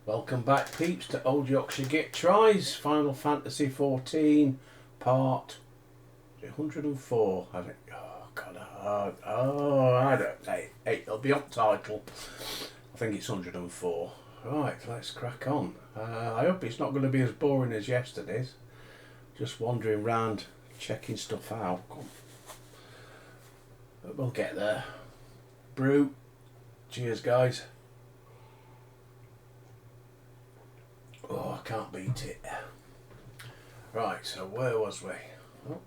Welcome back, peeps, to Old Yorkshire Git Tries, Final Fantasy 14, part 104. I think, oh, God, I don't know. It'll be up title. I think it's 104. Right, let's crack on. I hope it's not going to be as boring as yesterday's. Just wandering around, checking stuff out. But we'll get there. Brew. Cheers, guys. Oh, I can't beat it. Right, so where was we? Oh,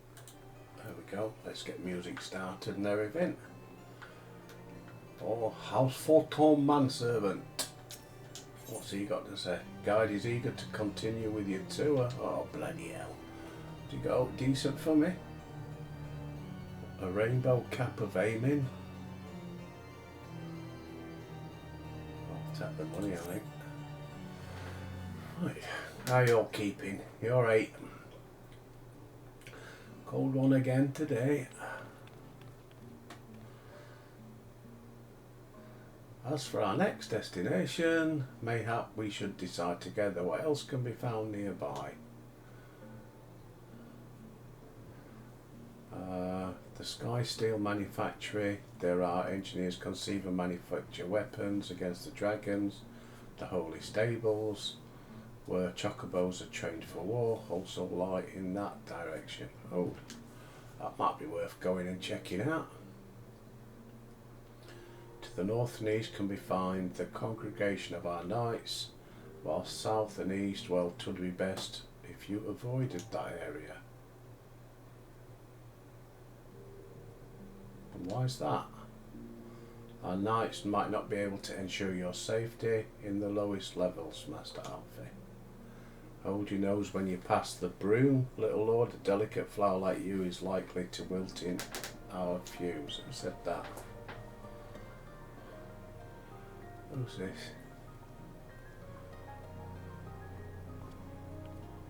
there we go. Let's get music started and everything. Oh, House Photon Manservant. What's he got to say? Guide is eager to continue with your tour. Oh, bloody hell. Did you go decent for me? A rainbow cap of aiming. I'll tap the money, I think. Right, how you all keeping? You alright? Cold one again today. As for our next destination, mayhap we should decide together what else can be found nearby. The Sky Steel Manufactory. There are engineers conceive and manufacture weapons against the dragons. The Holy Stables, where chocobos are trained for war, also lie in that direction. Oh, that might be worth going and checking out. To the north and east can be found the congregation of our knights, while south and east, well, 'twould be best if you avoided that area. And why is that? Our knights might not be able to ensure your safety in the lowest levels, Master Alfie. Hold your nose when you pass the broom, little lord. A delicate flower like you is likely to wilt in our fuse. Who said that? Who's this?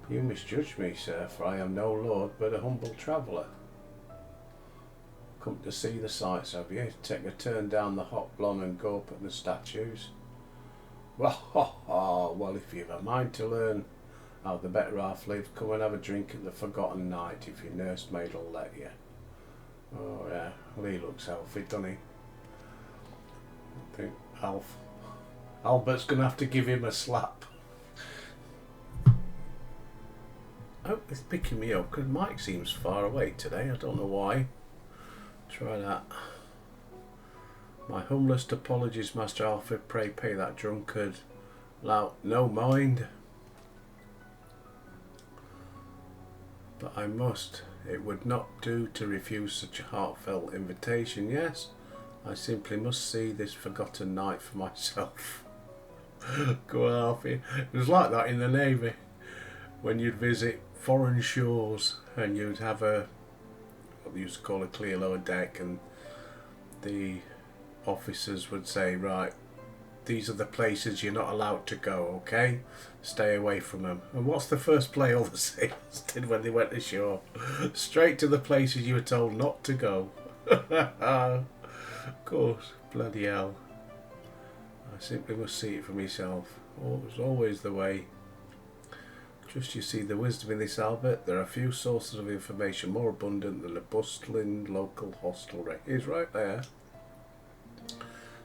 You misjudge me, sir, for I am no lord but a humble traveller. Come to see the sights, have you? Take a turn down the hot blonde and go up at the statues. Well, if you've a mind to learn how the better half live, come and have a drink at the Forgotten Night if your nursemaid'll let you. Oh yeah, well, he looks healthy, doesn't he? I think Albert's gonna have to give him a slap. Oh, it's picking me up because Mike seems far away today. I don't know why. Try that. My humblest apologies, Master Alfred. Pray pay that drunkard lout no mind. But I must. It would not do to refuse such a heartfelt invitation. Yes, I simply must see this forgotten night for myself. Go on, Alfie. It was like that in the Navy. When you'd visit foreign shores and you'd have what they used to call a clear lower deck, and the officers would say, right, these are the places you're not allowed to go, okay? Stay away from them. And what's the first play all the sailors did when they went ashore? Straight to the places you were told not to go. Of course, bloody hell. I simply must see it for myself. Oh, it was always the way. Just you see the wisdom in this, Albert. There are few sources of information more abundant than a bustling local hostelry. He's right there.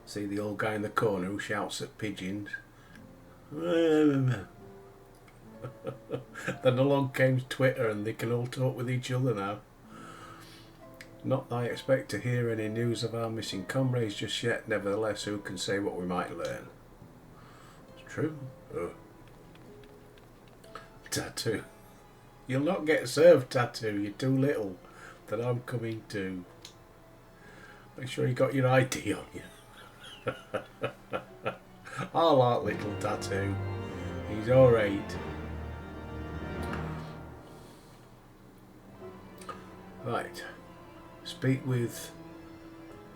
See the old guy in the corner who shouts at pigeons. Then along came Twitter and they can all talk with each other now. Not that I expect to hear any news of our missing comrades just yet. Nevertheless, who can say what we might learn? It's true. Oh. Tattoo. You'll not get served, Tattoo. You're too little. That I'm coming to. Make sure you got your ID on you. I like little Tattoo. He's alright. Right. Speak with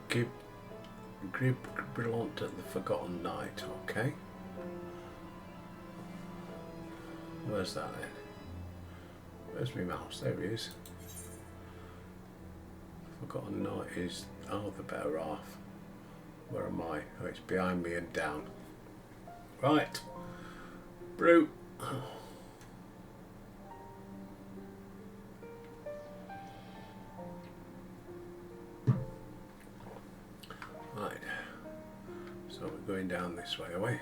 Gribrillant at the Forgotten Night, okay? Where's that then? Where's my mouse? There he is. Forgotten Night is the better half. Where am I? Oh, it's behind me and down. Right. brute. Right. So we're going down this way, are we?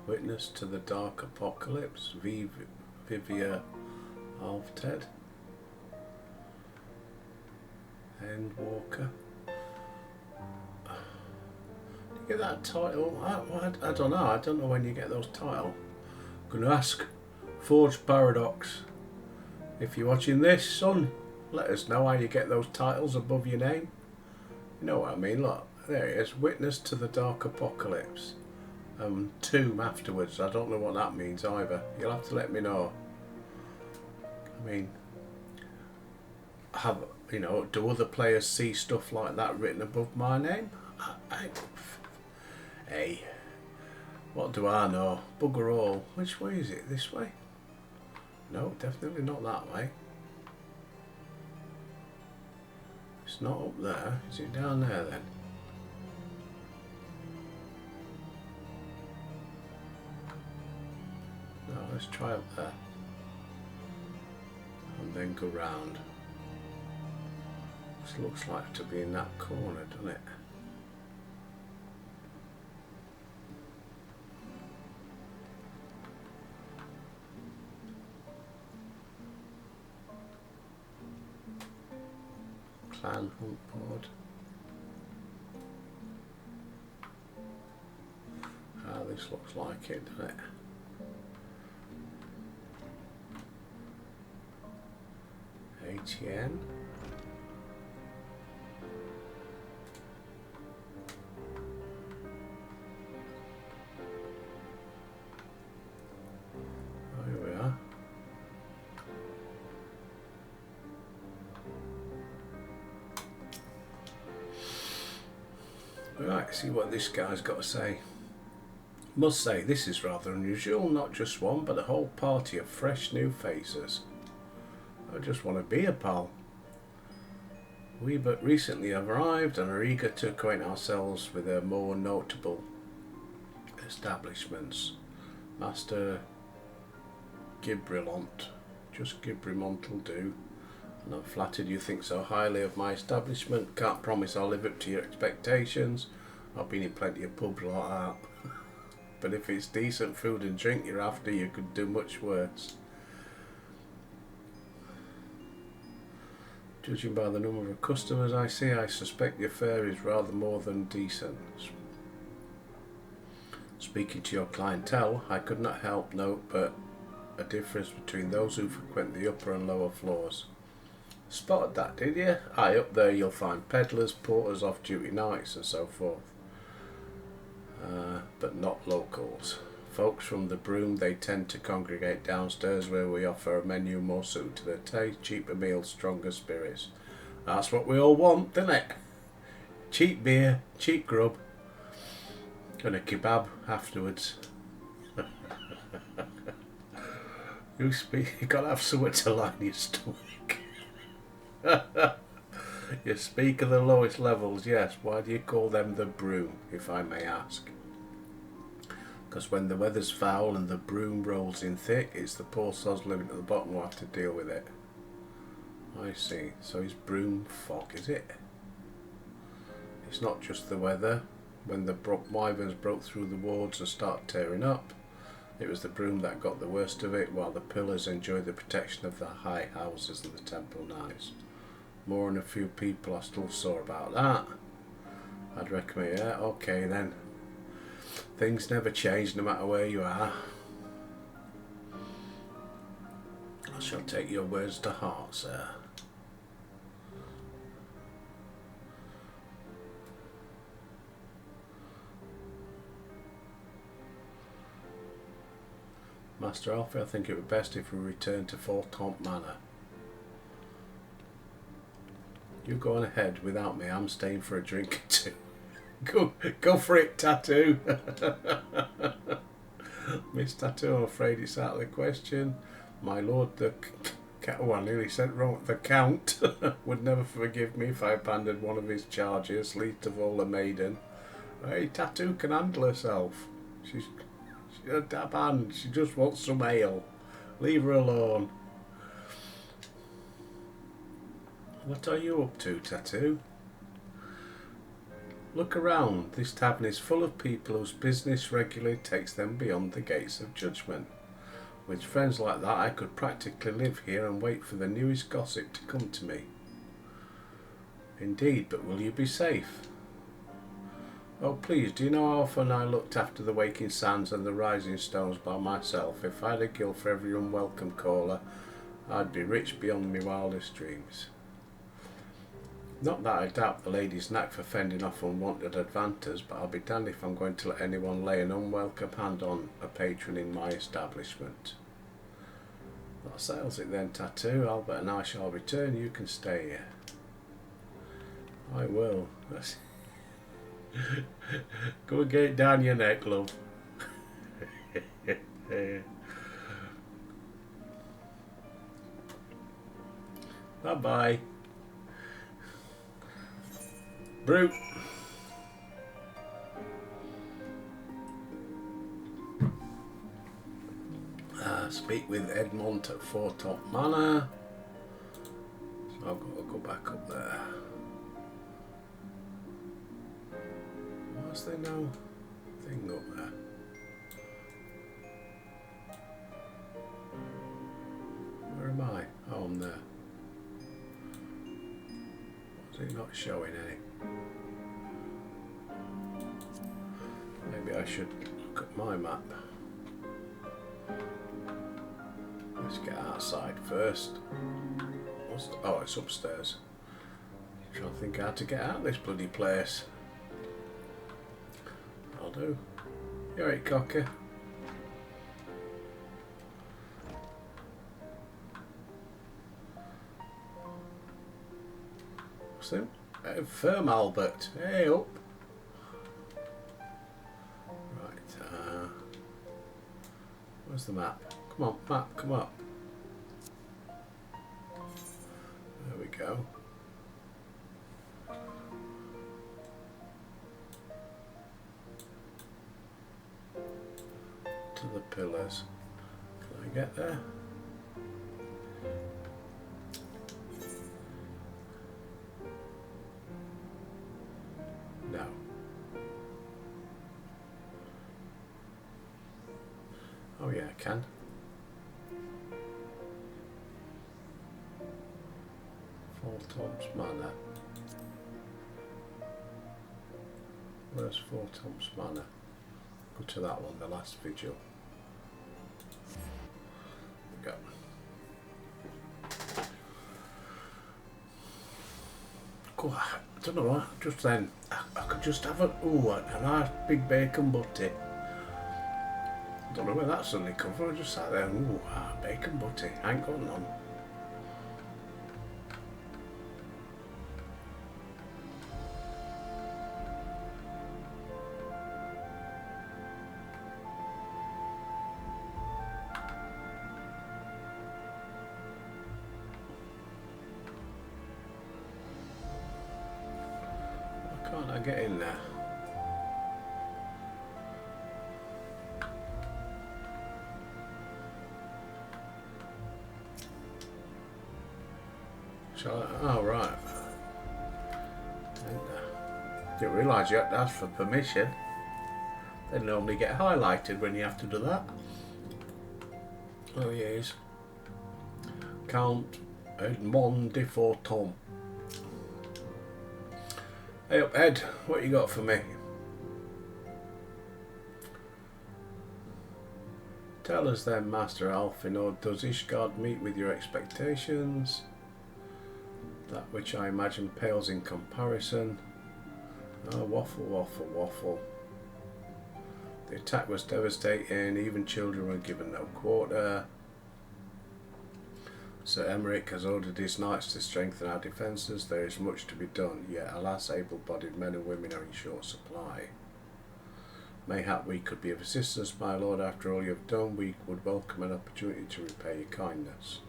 Witness to the Dark Apocalypse, Vivia Alvted, Endwalker. You get that title? I don't know. I don't know when you get those titles. I'm going to ask Forge Paradox. If you're watching this, son, let us know how you get those titles above your name. You know what I mean? Look, there it is. Witness to the Dark Apocalypse. Tomb afterwards. I don't know what that means either. You'll have to let me know. I mean, do other players see stuff like that written above my name? Hey, what do I know? Bugger all. Which way is it? This way? No, definitely not that way. It's not up there. Is it down there then? No, let's try up there. And then go round. This looks like to be in that corner, doesn't it? Clan hunt board. This looks like it, doesn't it? ATN. Oh, here we are. Right, see what this guy's got to say. Must say, this is rather unusual, not just one, but a whole party of fresh new faces. I just want to be a pal. We but recently arrived and are eager to acquaint ourselves with their more notable establishments. Master Gibrilont. Just Gibrimont will do. And I'm flattered you think so highly of my establishment. Can't promise I'll live up to your expectations. I've been in plenty of pubs like that. But if it's decent food and drink you're after, you could do much worse. Judging by the number of customers I see, I suspect your fare is rather more than decent. Speaking to your clientele, I could not help note but a difference between those who frequent the upper and lower floors. Spotted that, did you? Aye, up there you'll find peddlers, porters, off-duty nights and so forth. But not locals. Folks from the Broom, they tend to congregate downstairs where we offer a menu more suited to their taste, cheaper meals, stronger spirits. That's what we all want, isn't it? Cheap beer, cheap grub, and a kebab afterwards. You gotta have something to line your stomach. You speak of the lowest levels, yes. Why do you call them the Broom, if I may ask? Because when the weather's foul and the broom rolls in thick, it's the poor sods living at the bottom who have to deal with it. I see. So it's broom fog, is it? It's not just the weather. When the wyverns broke through the wards and started tearing up, it was the broom that got the worst of it, while the pillars enjoyed the protection of the high houses and the temple knights. More than a few people are still sore about that. I'd recommend, yeah, okay then. Things never change no matter where you are. I shall take your words to heart, sir. Master Alfie, I think it would be best if we return to Fortemps Manor. You go on ahead without me, I'm staying for a drink or two. Go for it, Tattoo. Miss Tattoo, I'm afraid it's out of the question. My lord, the I nearly said wrong. The Count would never forgive me if I abandoned one of his charges, least of all a maiden. Hey, Tattoo can handle herself. She'll dab hand. She just wants some ale. Leave her alone. What are you up to, Tattoo? Look around. This tavern is full of people whose business regularly takes them beyond the gates of judgment. With friends like that, I could practically live here and wait for the newest gossip to come to me. Indeed, but will you be safe? Oh, please, do you know how often I looked after the waking sands and the rising stones by myself? If I had a guild for every unwelcome caller, I'd be rich beyond my wildest dreams. Not that I doubt the lady's knack for fending off unwanted advanters, but I'll be damned if I'm going to let anyone lay an unwelcome hand on a patron in my establishment. That settles it then, Tattoo. Albert and I shall return. You can stay here. I will. Go and get it down your neck, love. Bye-bye. Brute. Speak with Edmond at Foretop Manor. So I've got to go back up there. Why's there no thing up there? Where am I? Oh, I'm there. Why is it not showing any? Maybe I should look at my map. Let's get outside first. Oh, it's upstairs. I'm trying to think how to get out of this bloody place. I'll do. You alright, cocker? What's him? Firm Albert. Hey, up. Right, where's the map? Come on, map, come up. There we go. To the pillars. Can I get there? No. Oh yeah, I can. Foretop's Manor. Where's Foretop's Manor? Go to that one, the last vigil. There we go. Cool. I don't know what, just then, I could just have a nice big bacon butty. I don't know where that suddenly come from, I just sat there, bacon butty, I ain't got none. Can't I get in there? Shall I? Oh, right. Didn't realise you had to ask for permission. They normally get highlighted when you have to do that. Oh, yes. Count Edmond de Foretop. Hey up, Ed, what you got for me? Tell us then, Master Alfinor, does Ishgard meet with your expectations? That which I imagine pales in comparison. Oh, waffle, waffle, waffle. The attack was devastating, even children were given no quarter. Sir Emmerich has ordered his knights to strengthen our defences. There is much to be done, yet alas, able-bodied men and women are in short supply. Mayhap we could be of assistance, my lord. After all you have done, we would welcome an opportunity to repay your kindness.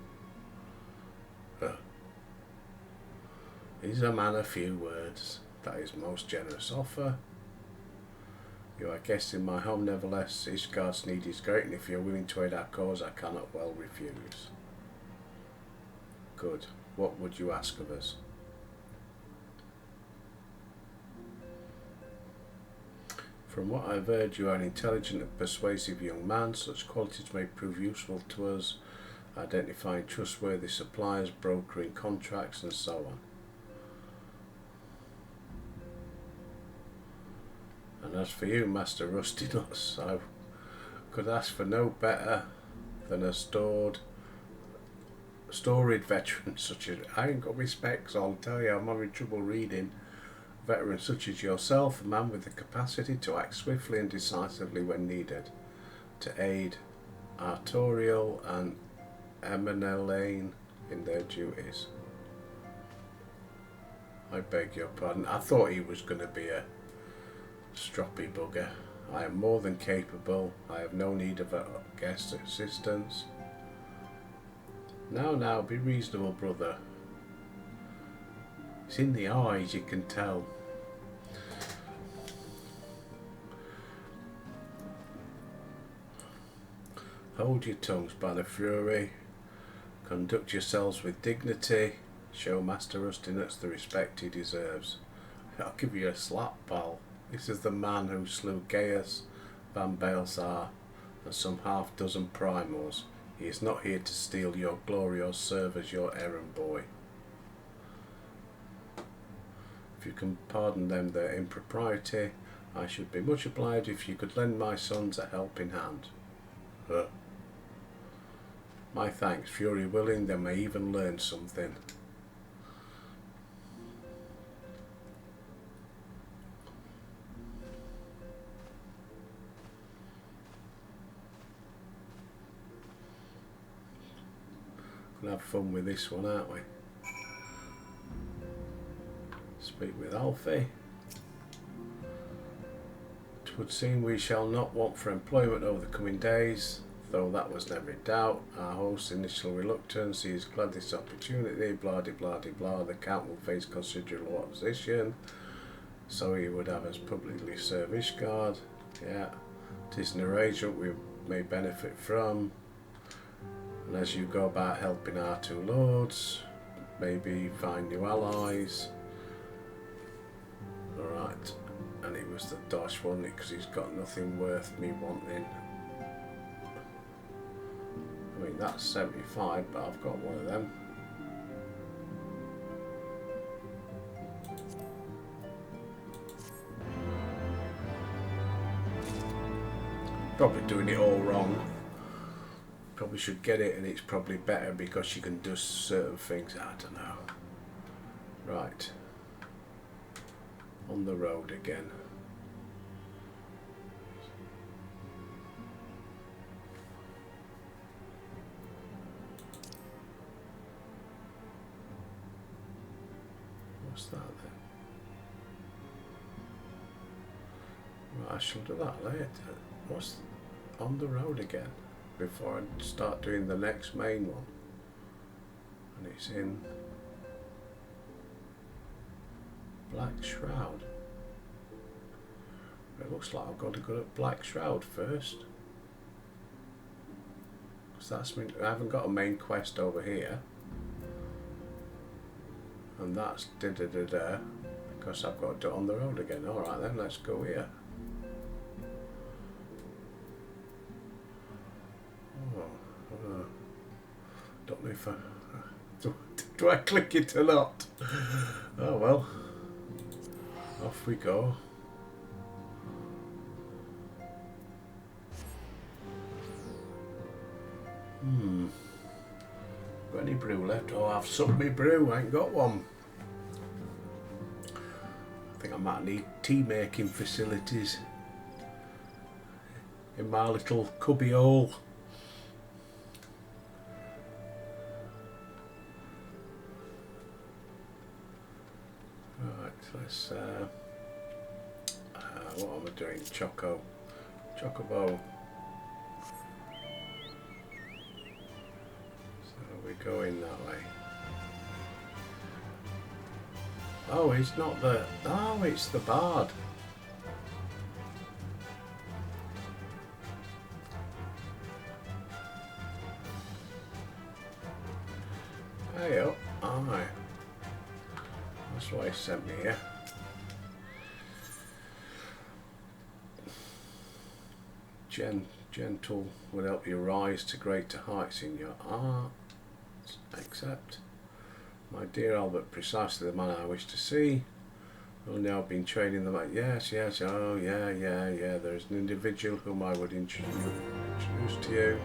Is a man of few words. That is most generous offer. You are guessing my home, nevertheless. Ishgard's need is great, and if you're willing to aid our cause, I cannot well refuse. Good. What would you ask of us? From what I've heard, you are an intelligent and persuasive young man. Such qualities may prove useful to us, identifying trustworthy suppliers, brokering contracts, and so on. And as for you, Master Rusty Nuts, I could ask for no better than a storied veteran such as... I ain't got my specs on, I'll tell you, I'm having trouble reading. Veteran such as yourself, a man with the capacity to act swiftly and decisively when needed, to aid Artorial and Emenelaine in their duties. I beg your pardon, I thought he was going to be a stroppy bugger. I am more than capable. I have no need of a guest assistance. Now, be reasonable, brother. It's in the eyes, you can tell. Hold your tongues, Banner Fury. Conduct yourselves with dignity. Show Master Rusty Nuts the respect he deserves. I'll give you a slap, pal. This is the man who slew Gaius Van Baelsar and some half-dozen primals. He is not here to steal your glory or serve as your errand boy. If you can pardon them their impropriety, I should be much obliged if you could lend my sons a helping hand. My thanks. Fury willing, they may even learn something. We'll have fun with this one, aren't we? Speak with Alfie. It would seem we shall not want for employment over the coming days, though that was never in doubt. Our host's initial reluctance, he is glad this opportunity, blah de blah de blah. The Count will face considerable opposition, so he would have us publicly serve Ishgard. Yeah, it is an arrangement we may benefit from. And as you go about helping our two lords, maybe find new allies. Alright, and it was the Dosh, wasn't it? Because he's got nothing worth me wanting. I mean, that's 75, but I've got one of them. Probably doing it all wrong. Probably should get it, and it's probably better because you can do certain things. I don't know. Right. On the road again. What's that then? Right, I shall do that later. What's on the road again? Before I start doing the next main one. And it's in Black Shroud. It looks like I've got to go to Black Shroud first. Because that's mean I haven't got a main quest over here. And that's da-da-da-da. Because I've got to do it on the road again. Alright then, let's go here. Don't know if I... Do I click it or not? Oh well. Off we go. Got any brew left? Oh, I've sucked me brew. I ain't got one. I think I might need tea making facilities in my little cubby hole. Let's, what am I doing? Chocobo. So we're going that way. Oh, it's not the... Oh, it's the bard. Hey up, aye. That's why he sent me here. Gentle will help you rise to greater heights in your art. Accept. My dear Albert, precisely the man I wish to see. Only I've been training them like, yes, oh, yeah. There is an individual whom I would introduce to you.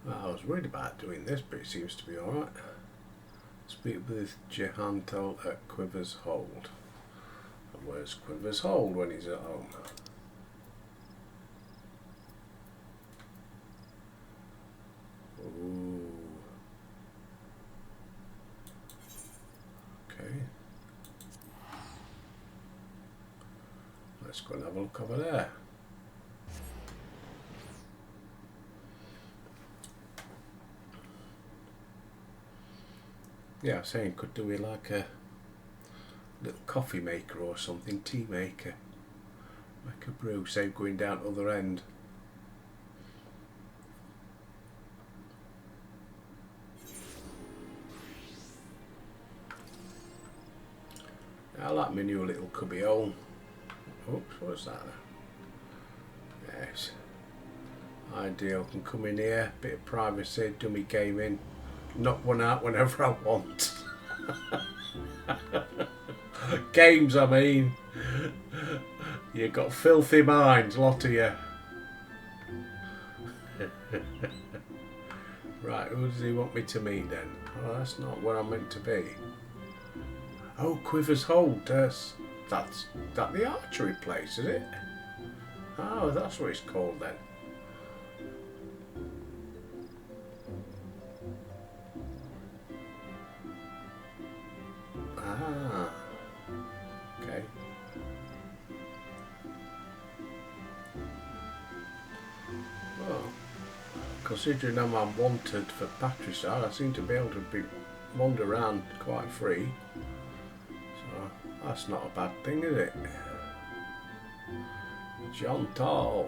Well, I was worried about doing this, but it seems to be alright. Speak with Jehantel at Quivers Hold. And where's Quivers Hold when he's at home? Ooh. Okay. Let's go and have a look over there. Yeah, I was saying, could do it like a little coffee maker or something, tea maker. Make a brew, save going down the other end. I like my new little cubby hole. Oops, what's that? Yes. Ideal, can come in here, bit of privacy, dummy gaming, knock one out whenever I want. Games, I mean. You got filthy minds, lot of you. Right, who does he want me to meet then? Oh, that's not where I'm meant to be. Oh, Quivers Hold. That's the archery place, is it? Oh, that's what it's called then. Ah, okay. Well, considering I'm wanted for patricide, I seem to be able to wander around quite free. So that's not a bad thing, is it? Jehantel.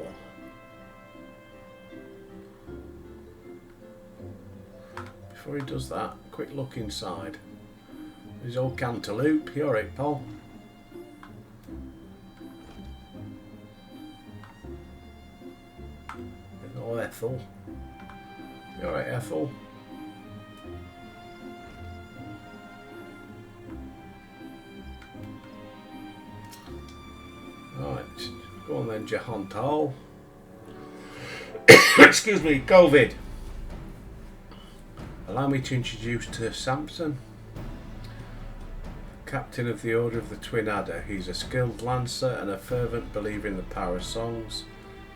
Before he does that, quick look inside. There's old Cantaloupe. You alright, Paul? There's old Ethel. You alright, Ethel? Right, go on then, Jehantel. Excuse me, COVID. Allow me to introduce to Samson, Captain of the Order of the Twin Adder. He's a skilled lancer and a fervent believer in the power of songs.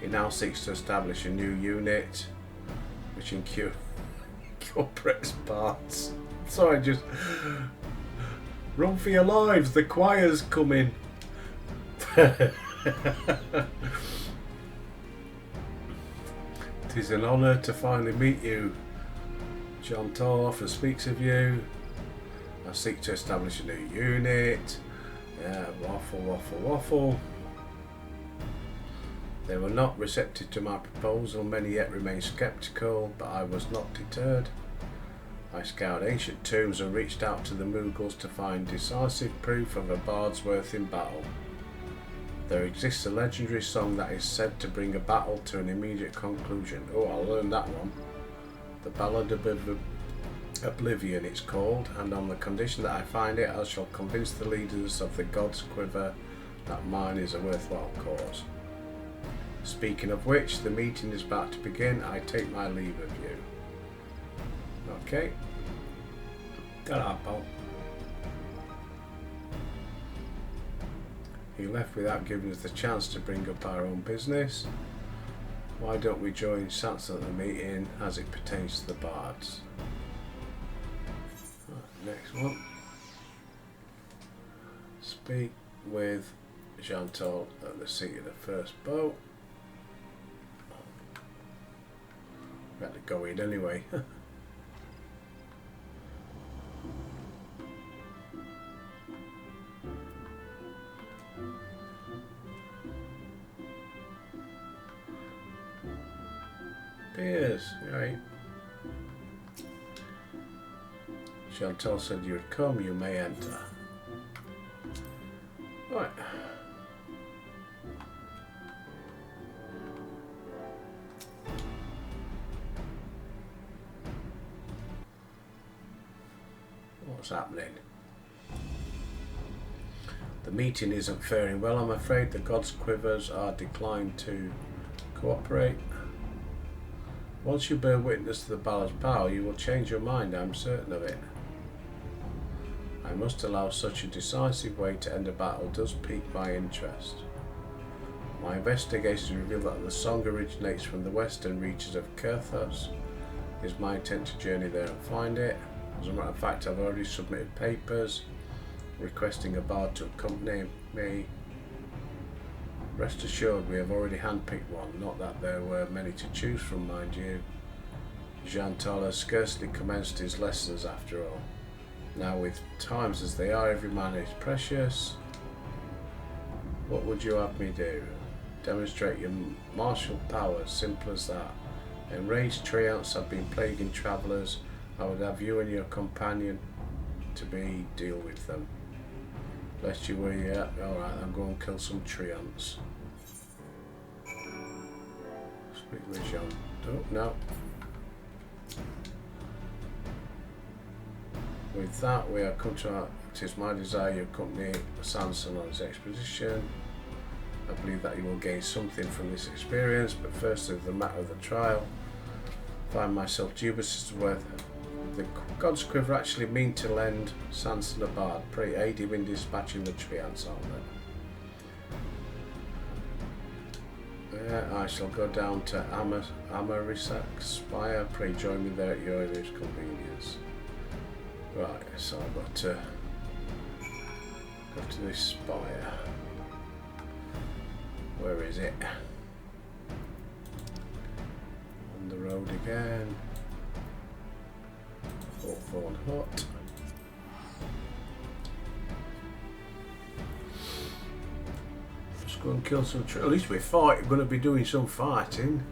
He now seeks to establish a new unit which incorporates parts. Sorry, just run for your lives, the choir's coming. It is an honour to finally meet you. Jehantel often speaks of you. I seek to establish a new unit. Yeah, waffle. They were not receptive to my proposal. Many yet remain sceptical, but I was not deterred. I scoured ancient tombs and reached out to the Mughals to find decisive proof of a bard's worth in battle. There exists a legendary song that is said to bring a battle to an immediate conclusion. Oh, I learned that one. The Ballad of Oblivion it's called, and on the condition that I find it, I shall convince the leaders of the God's Quiver that mine is a worthwhile cause. Speaking of which, the meeting is about to begin. I take my leave of you. Okay. Ta-ra, pal. He left without giving us the chance to bring up our own business. Why don't we join Samson at the meeting as it pertains to the bards? Right, next one. Speak with Jehantel at the seat of the first boat. Better go in anyway. disappears. Right. Chantal said you would come, you may enter. Right. What's happening? The meeting isn't faring well, I'm afraid. The gods' quivers are declined to cooperate. Once you bear witness to the Balor's power, you will change your mind, I'm certain of it. I must allow such a decisive way to end a battle does pique my interest. My investigations reveal that the song originates from the western reaches of Kurthos. It is my intent to journey there and find it. As a matter of fact, I've already submitted papers requesting a bard to accompany me. Rest assured, we have already handpicked one, not that there were many to choose from, mind you. Chantal has scarcely commenced his lessons after all. Now, with times as they are, every man is precious. What would you have me do? Demonstrate your martial powers, simple as that. Enraged treants have been plaguing travellers. I would have you and your companion to deal with them. Lest you were yet. Alright, I'll go and kill some treants. Speak with Jean. Oh, no. With that, we are come to it is my desire you accompany Sanson on his expedition. I believe that you will gain something from this experience, but firstly, the matter of the trial. I find myself dubious as to whether the gods' quiver actually mean to lend Sanson a bard. Pray aid him in dispatching the treants on them. I shall go down to Amarisak's spire. Pray join me there at your earliest convenience. Right, so I've got to go to this spire. Where is it? On the road again. Hawthorne Hut. Let's go and kill some treants. At least we're going to be doing some fighting.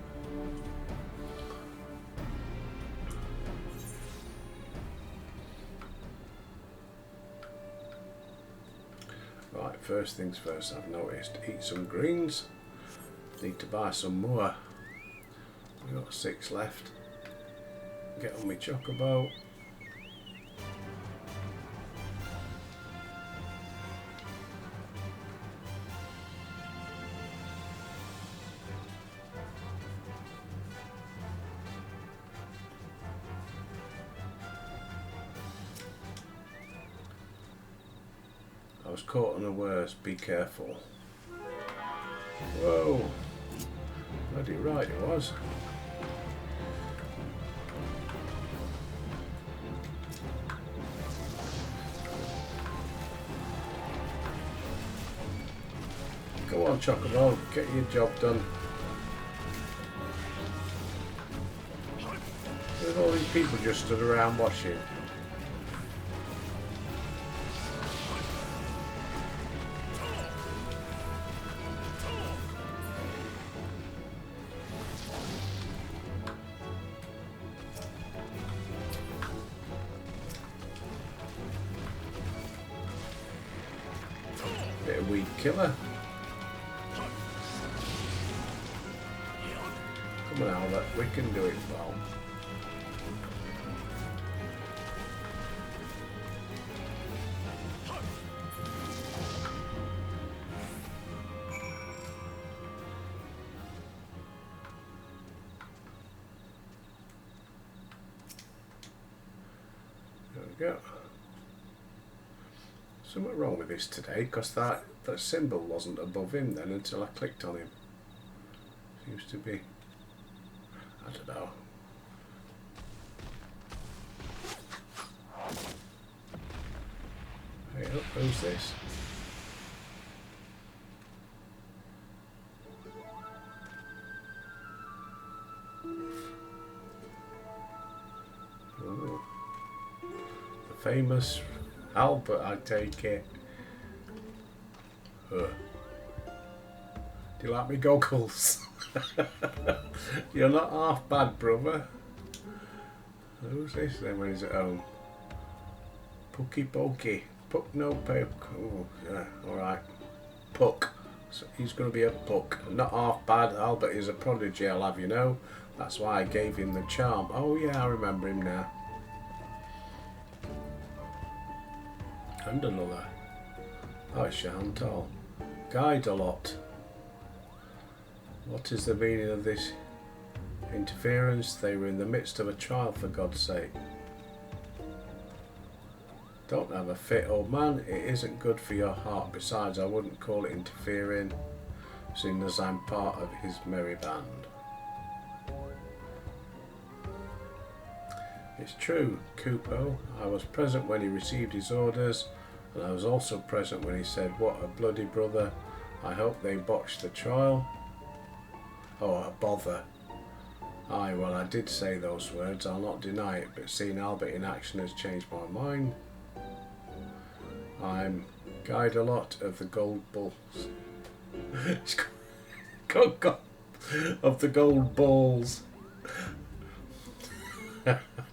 Right, first things first, I've noticed. Eat some greens. Need to buy some more. We've got 6 left. Get on my chocobo. I was caught unawares, be careful. Whoa! Bloody right it was. Go on, Chocobo, get your job done. There's all these people just stood around watching. Bit of weed killer. Come on, Albert, we can do it well. There we go. Something wrong with this today, because that symbol wasn't above him then until I clicked on him. Seems to be, I don't know. Hey, who's this? Ooh. The famous Albert, I take it. Do you like me goggles? You're not half bad, brother. Who's this then when he's at home? Pookie Pokey. Puck no poke. Oh, yeah, alright. Puck. So he's going to be a puck. Not half bad. Albert is a prodigy, I'll have you know. That's why I gave him the charm. Oh yeah, I remember him now. And another. Oh, it's Chantal. Guide a lot. What is the meaning of this interference? They were in the midst of a trial, for God's sake. Don't have a fit, old man. It isn't good for your heart. Besides, I wouldn't call it interfering, seeing as I'm part of his merry band. It's true, Coupeau. I was present when he received his orders, and I was also present when he said, "What a bloody brother. I hope they botched the trial." Oh, a bother. Aye, well, I did say those words, I'll not deny it, but seeing Albert in action has changed my mind. I'm Guide a lot of the Gold Bulls. Of the Gold Balls.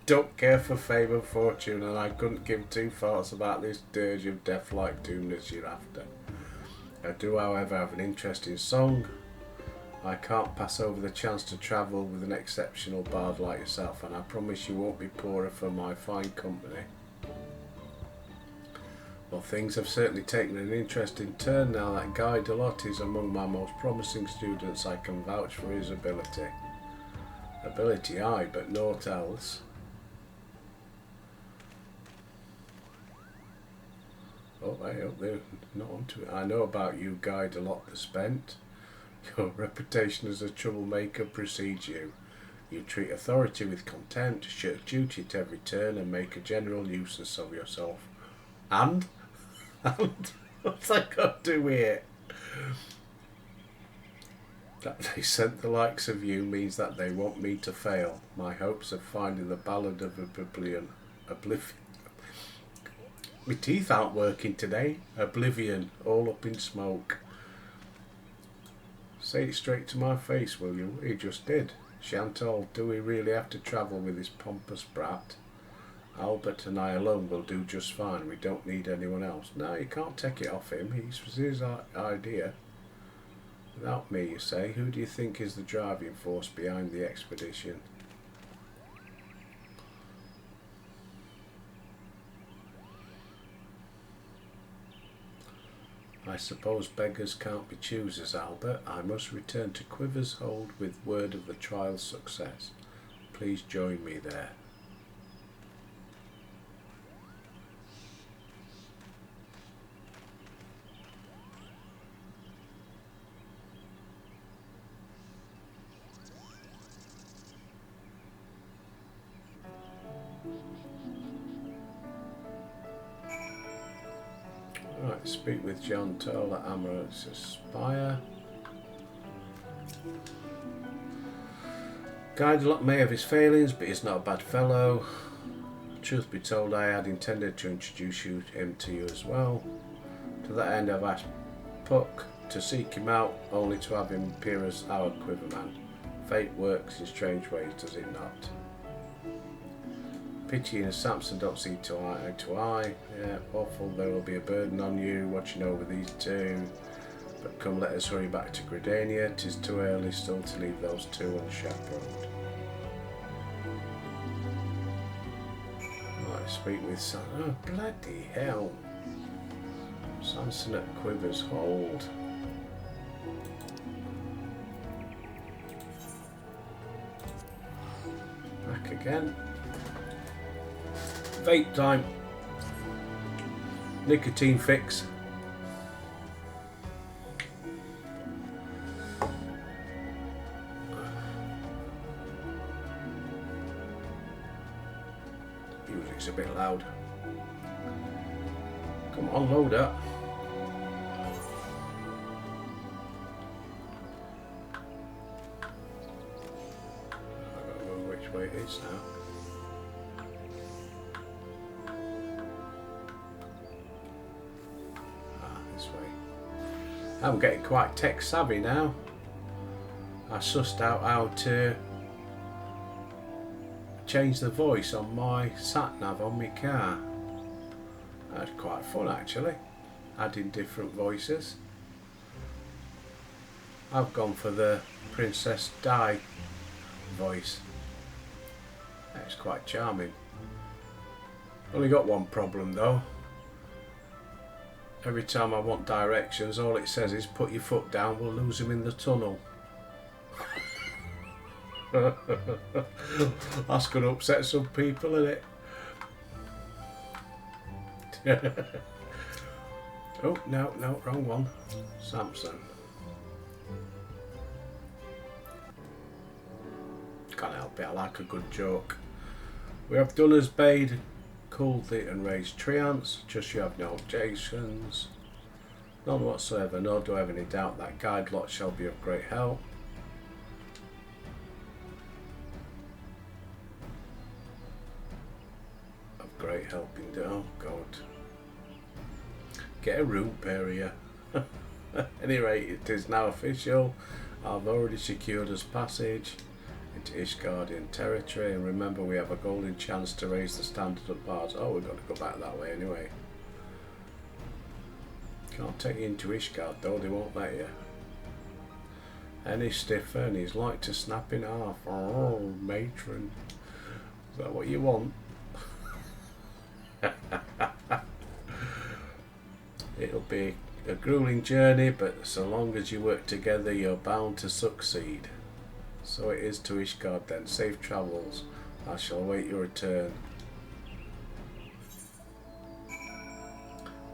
Don't care for fame and fortune, and I couldn't give two thoughts about this dirge of death-like doomness you're after. I do, however, have an interest in song. I can't pass over the chance to travel with an exceptional bard like yourself, and I promise you won't be poorer for my fine company. Well, things have certainly taken an interesting turn now that Guy Delot is among my most promising students. I can vouch for his ability. Ability, aye, but naught else. Oh, I hope they're not onto it. I know about you, Guy Delot the Spent. Your reputation as a troublemaker precedes you. You treat authority with contempt, shirk duty at every turn, and make a general nuisance of yourself. And what's that got to do with it? That they sent the likes of you means that they want me to fail. My hopes of finding the Ballad of Oblivion. My teeth aren't working today. Oblivion, all up in smoke. Say it straight to my face, will you? He just did. Chantal, do we really have to travel with this pompous brat? Albert and I alone will do just fine. We don't need anyone else. No, you can't take it off him. It was his idea. Without me, you say. Who do you think is the driving force behind the expedition? I suppose beggars can't be choosers, Albert. I must return to Quiver's Hold with word of the trial's success. Please join me there. Right, speak with John Toll at Amorous Aspire. Guy Delot may have his failings, but he's not a bad fellow. Truth be told, I had intended to introduce him to you as well. To that end, I've asked Puck to seek him out, only to have him appear as our Quiverman. Fate works in strange ways, does it not? Pity and Samson don't see eye to eye. Yeah, awful. There will be a burden on you watching over these two. But come, let us hurry back to Gridania. 'Tis too early still to leave those two unchaperoned. Right, speak with Samson. Oh, bloody hell. Samson at Quiver's Hold. Back again. Vape time. Nicotine fix. Music's a bit loud. Come on, load up. I don't know which way it is now. I'm getting quite tech savvy now. I sussed out how to change the voice on my sat nav on my car. That's quite fun actually, adding different voices. I've gone for the Princess Di voice. It's quite charming. Only got one problem though. Every time I want directions, all it says is put your foot down, we'll lose him in the tunnel. That's going to upset some people, isn't it? Oh, no, wrong one. Samson. Can't help it, I like a good joke. We have done as bade, cooled thee and raised treants. Just you have no objections. None whatsoever, nor do I have any doubt that guide lot shall be of great help. Great help indeed. Oh God. Get a route area. At any rate, it is now official. I've already secured us passage into Ishgardian territory, and remember we have a golden chance to raise the standard of bars. Oh, we've got to go back that way anyway. Can't take you into Ishgard though, they won't let you. Any stiffer and he's like to snap in half. Oh, matron. Is that what you want? It'll be a grueling journey, but so long as you work together you're bound to succeed. So it is to Ishgard then. Safe travels. I shall await your return.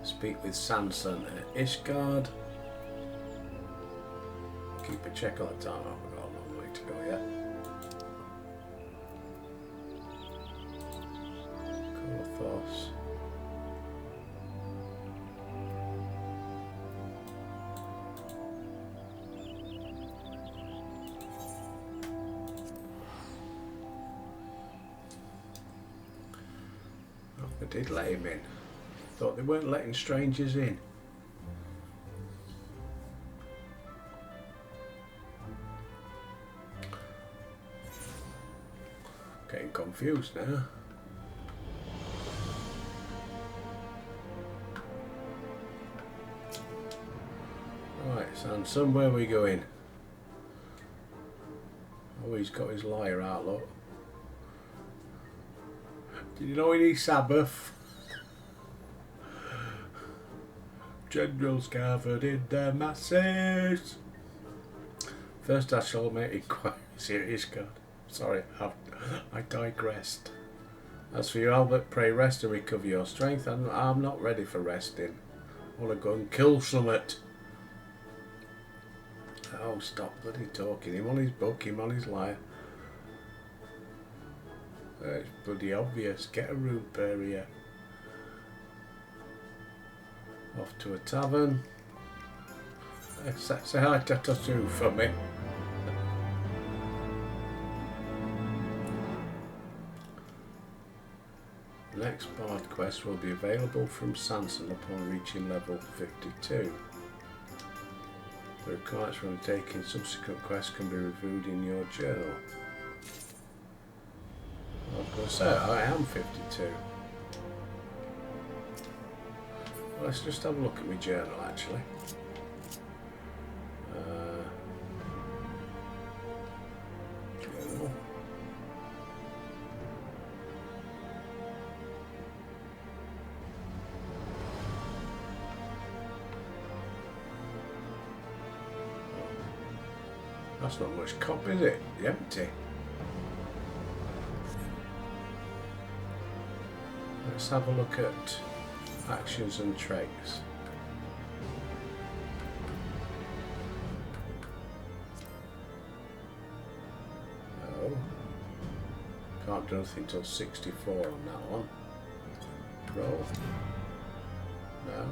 Speak with Samson at Ishgard. Keep a check on the time. Oh, we've got a long way to go yet. Korthos. They did let him in. Thought they weren't letting strangers in. Getting confused now. Right, Samson, where are we going? Oh, he's got his lyre out, look. Did you know he needs Sabbath? Generals gathered in their masses. First I shall make inquiries here, Ishgard. Sorry, I digressed. As for you, Albert, pray rest and recover your strength. I'm not ready for resting. I want to go and kill something. Oh, stop bloody talking. Him on his book, him on his lyre. It's bloody obvious. Get a route area. Off to a tavern. Say hi to Tattoo for me. The next Bard quest will be available from Samson upon reaching level 52. The requirements for undertaking subsequent quests can be reviewed in your journal. I was going to say, I am 52. Well, let's just have a look at my journal actually. Journal. That's not much cop, is it? Empty. Let's have a look at actions and traits. No. Can't do anything till 64 on that one. Roll. No.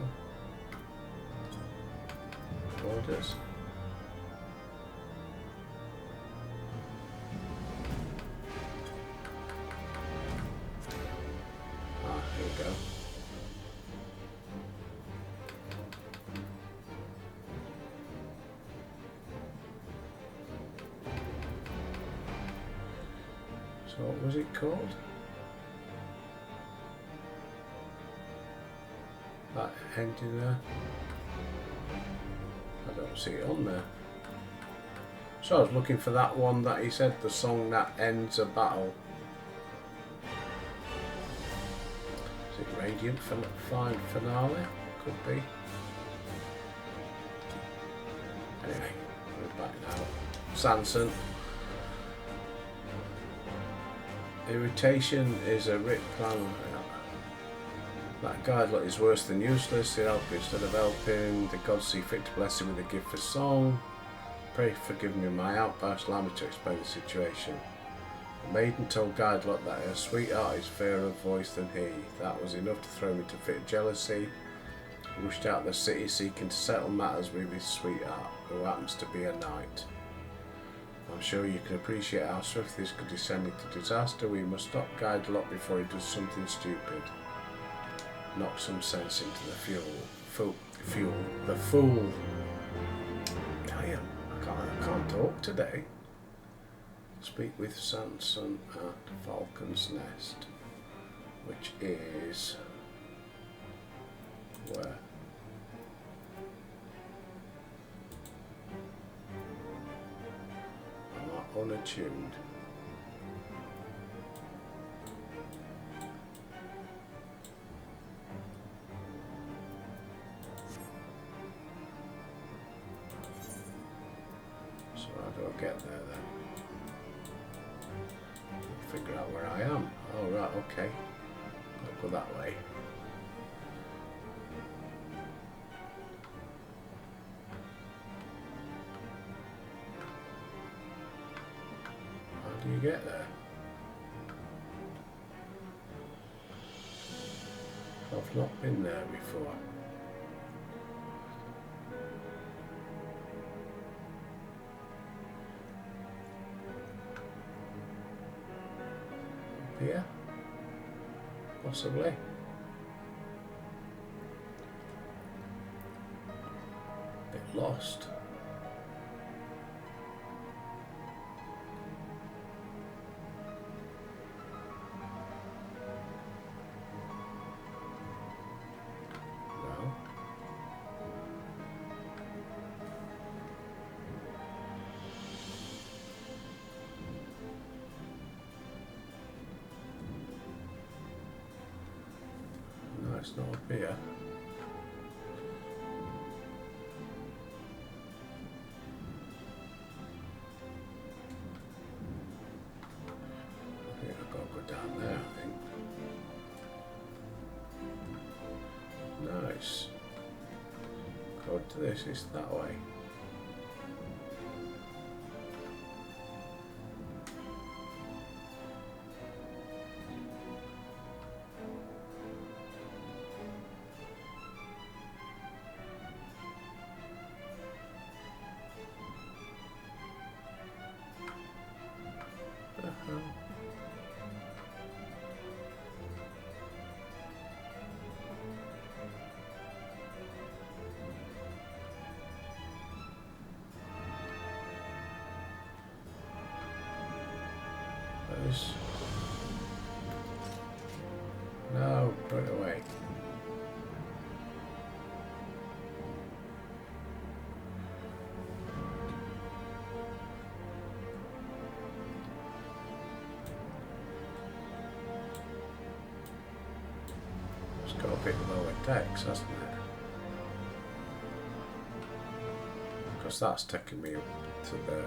Orders. Go. So what was it called? That ending there? I don't see it on there. So I was looking for that one that he said, the song that ends a battle. Is it Radiant Finale? Could be. Anyway, we're back now. Sanson. Irritation is a rich plan. That guide lot is worse than useless. He'll help you instead of helping. The gods see fit to bless him with a gift for song. Pray for giving me my outburst. Allow me to explain the situation. The maiden told Guidelot that her sweetheart is fairer of voice than he. That was enough to throw me to a fit of jealousy. He rushed out of the city seeking to settle matters with his sweetheart, who happens to be a knight. I'm sure you can appreciate how swift this could descend into disaster. We must stop Guidelot before he does something stupid. Knock some sense into the the fool. Damn, I can't talk today. Speak with Sanson at Falcon's Nest, which is where? I'm not unattuned. So how do I get there then? Figure out where I am. Oh right, okay. I'll go that way. How do you get there? I've not been there before. Here? Possibly. Bit lost. No. It's not up here. I think I've got to go down there, I think. Nice. Code to this is that way. No, put it away. It's got a bit lower decks, hasn't it? Because that's taking me up to there.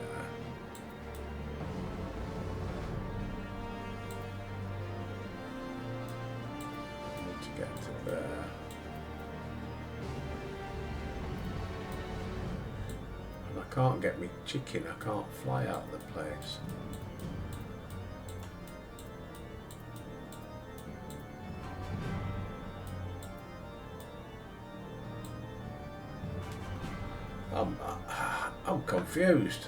Get to there. And I can't get me chicken, I can't fly out of the place. I'm confused.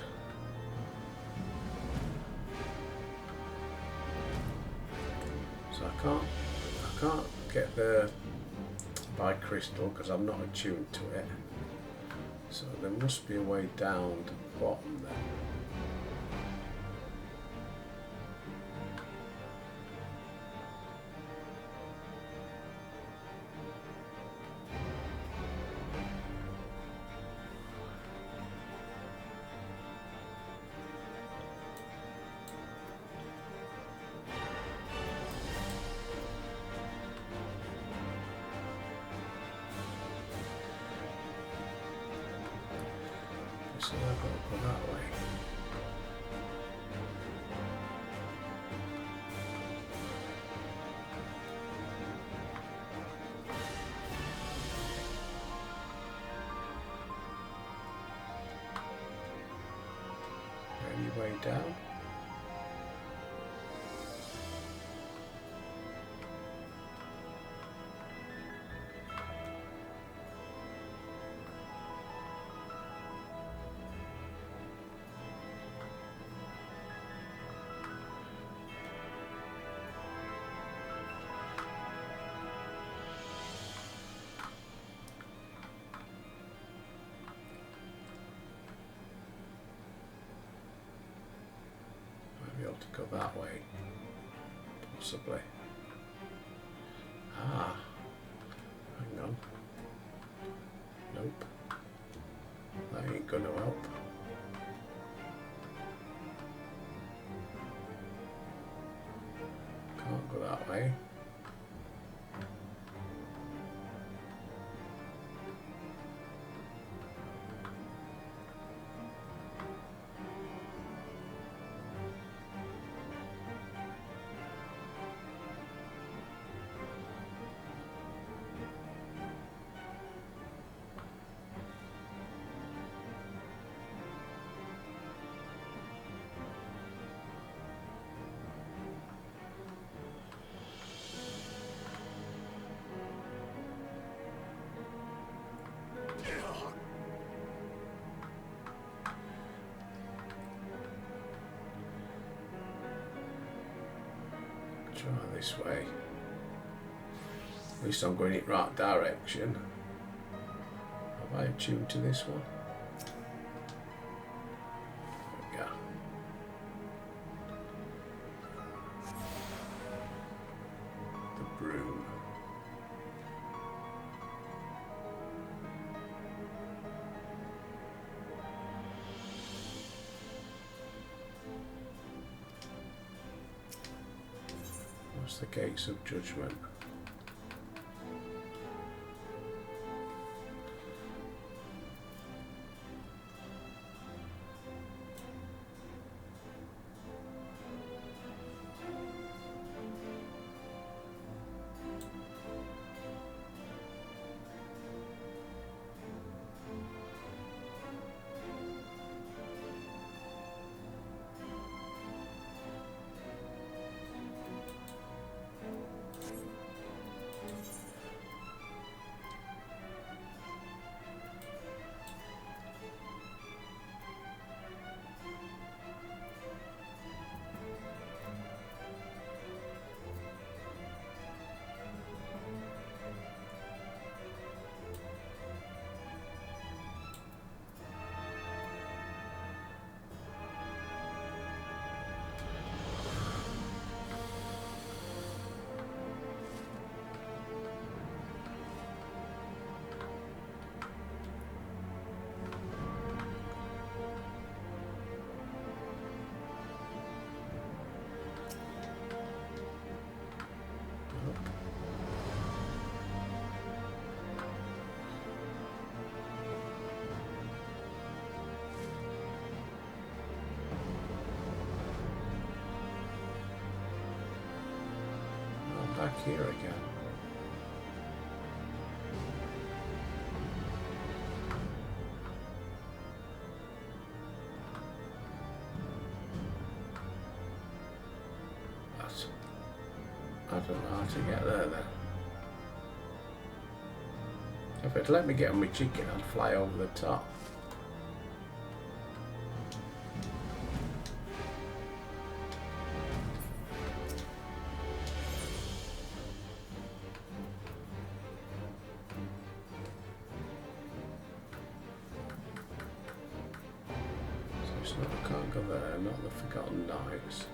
So I can't get there by crystal because I'm not attuned to it. So there must be a way down to the bottom there. so I've got to go that way. Any way down? To go that way, possibly. Ah, hang on. Nope, that ain't gonna help. Can't go that way. Try this way. At least I'm going in the right direction. Have I attuned to this one? There we go. The broom. What's the gates of judgment? Back here again. I don't know how to get there then. If it'd let me get on my chicken, I'd fly over the top. So I can't go there, not the Forgotten Knights.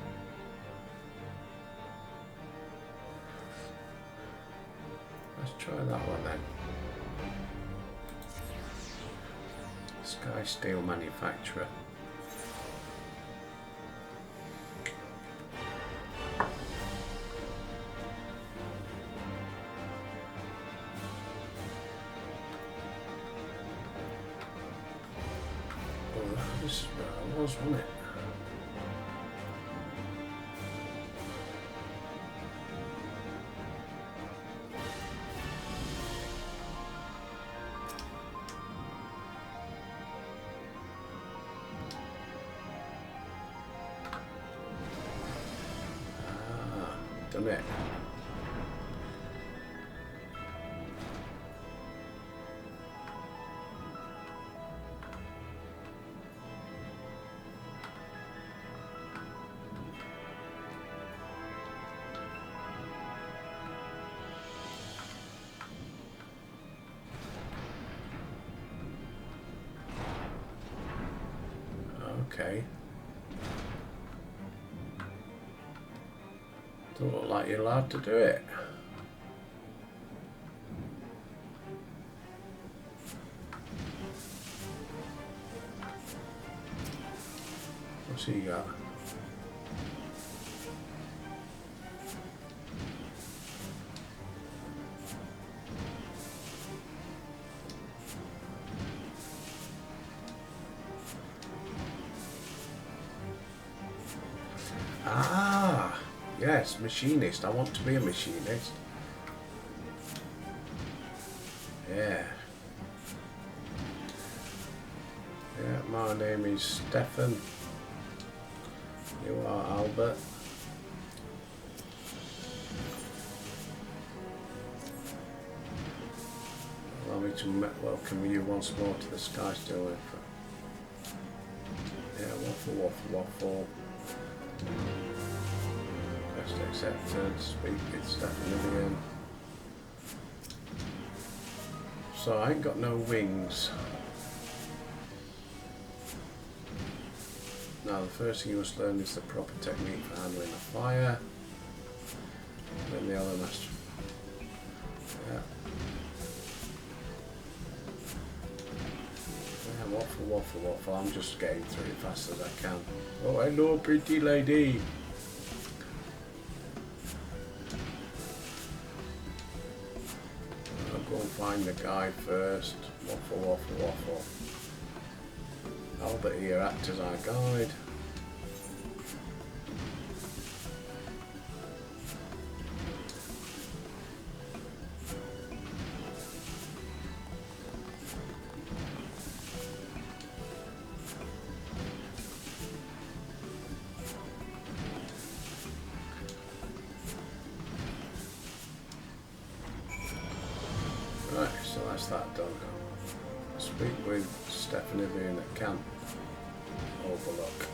Let's try that one then. Sky Steel Manufacturer. Oh, This is where I was, wasn't it? Ah, done it. Okay. Don't look like you're allowed to do it. What's he got? Ah, yes, machinist. I want to be a machinist. Yeah. Yeah, my name is Stefan. You are Albert. Allow me to welcome you once more to the Sky Still. Yeah, waffle, waffle, waffle. Best accepted. Speak with Stefan again. So I ain't got no wings. Now the first thing you must learn is the proper technique for handling a fire. Then the other master. Yeah. Yeah, waffle, waffle, waffle. I'm just getting through it fast as I can. Oh, hello, pretty lady. I'll go and find the guy first. Waffle, waffle, waffle. Albert here, act as our guide. Right, so that's that done. Speak with Stefan Ivian at Camp Overlook.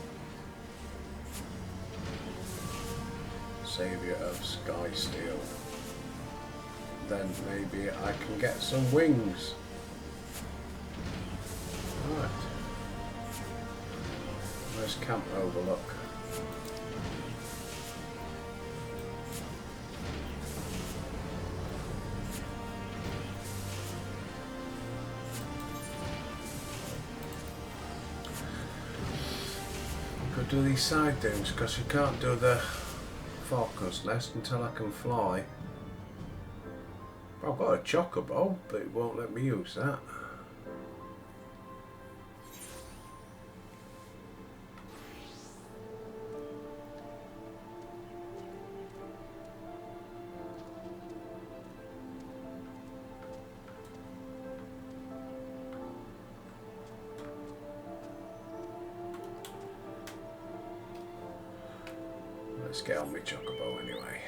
Saviour of Sky Steel. Then maybe I can get some wings. Right. Where's Camp Overlook? Could do these side dunes because you can't do the Falcon's Nest until I can fly. I've got a chocobo, but it won't let me use that. Let's get on my chocobo anyway.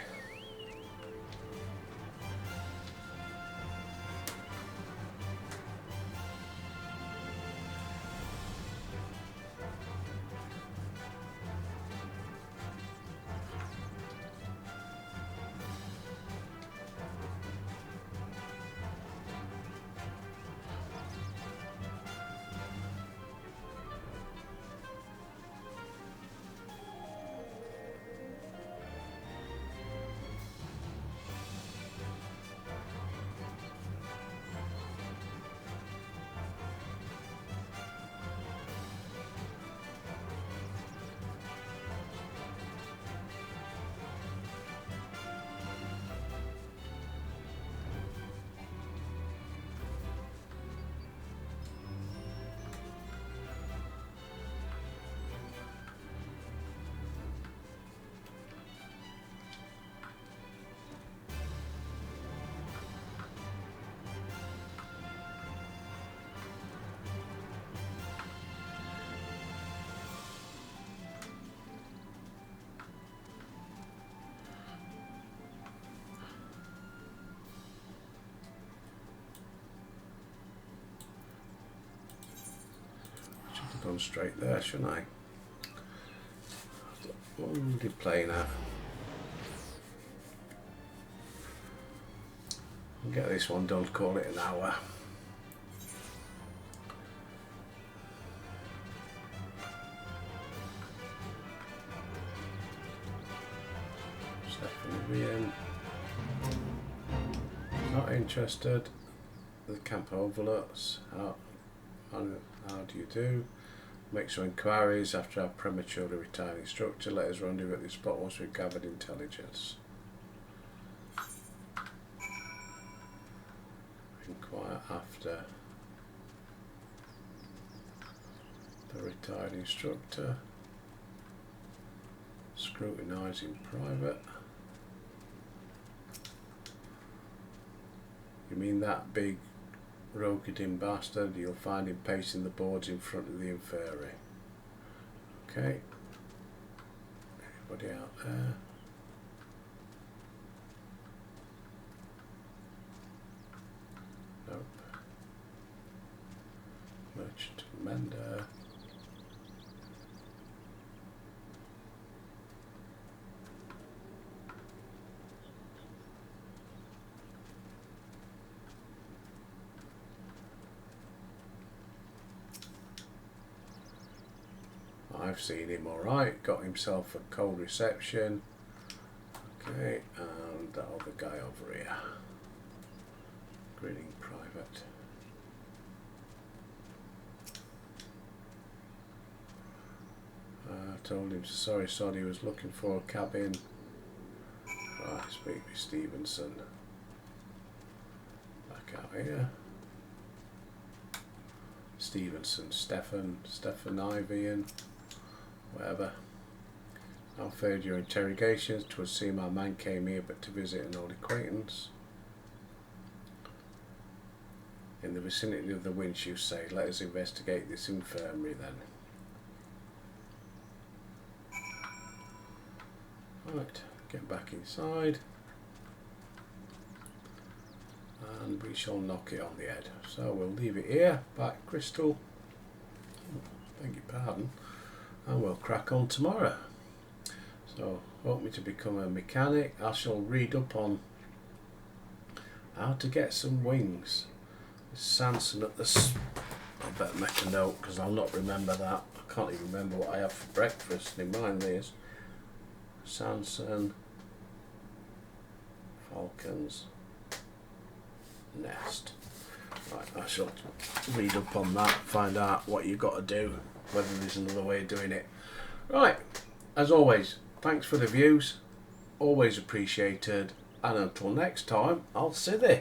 have gone straight there, shouldn't I? What are we playing at? I'll get this one done, call it an hour. Stephanie, not interested. The camp overlooks. How do you do? Make some inquiries after our prematurely retiring instructor. Let us rendezvous at the spot once we've gathered intelligence. Inquire after the retired instructor. Scrutinise in private. You mean that big Rogadin bastard? You'll find him pacing the boards in front of the infirmary. Okay. Anybody out there? Nope. Merchant Mender. I've seen him alright, got himself a cold reception. Okay, and that other guy over here. Grinning private. I told him, sorry son, he was looking for a cabin. Right, speak with Stevenson. Back out here. Stevenson, Stefan Ivian. Whatever. I'll failed your interrogations. 'Twould seem our man came here but to visit an old acquaintance. In the vicinity of the winch, you say. Let us investigate this infirmary then. Right, get back inside. And we shall knock it on the head. So we'll leave it here. Back Crystal. Beg your pardon. And we'll crack on tomorrow. So, want me to become a mechanic? I shall read up on how to get some wings. Sanson at the... I better make a note because I'll not remember that. I can't even remember what I have for breakfast. In mind this. Sanson Falcon's Nest. Right, I shall read up on that, find out what you've got to do, whether there's another way of doing it. Right, as always, thanks for the views, always appreciated, and until next time, I'll see you.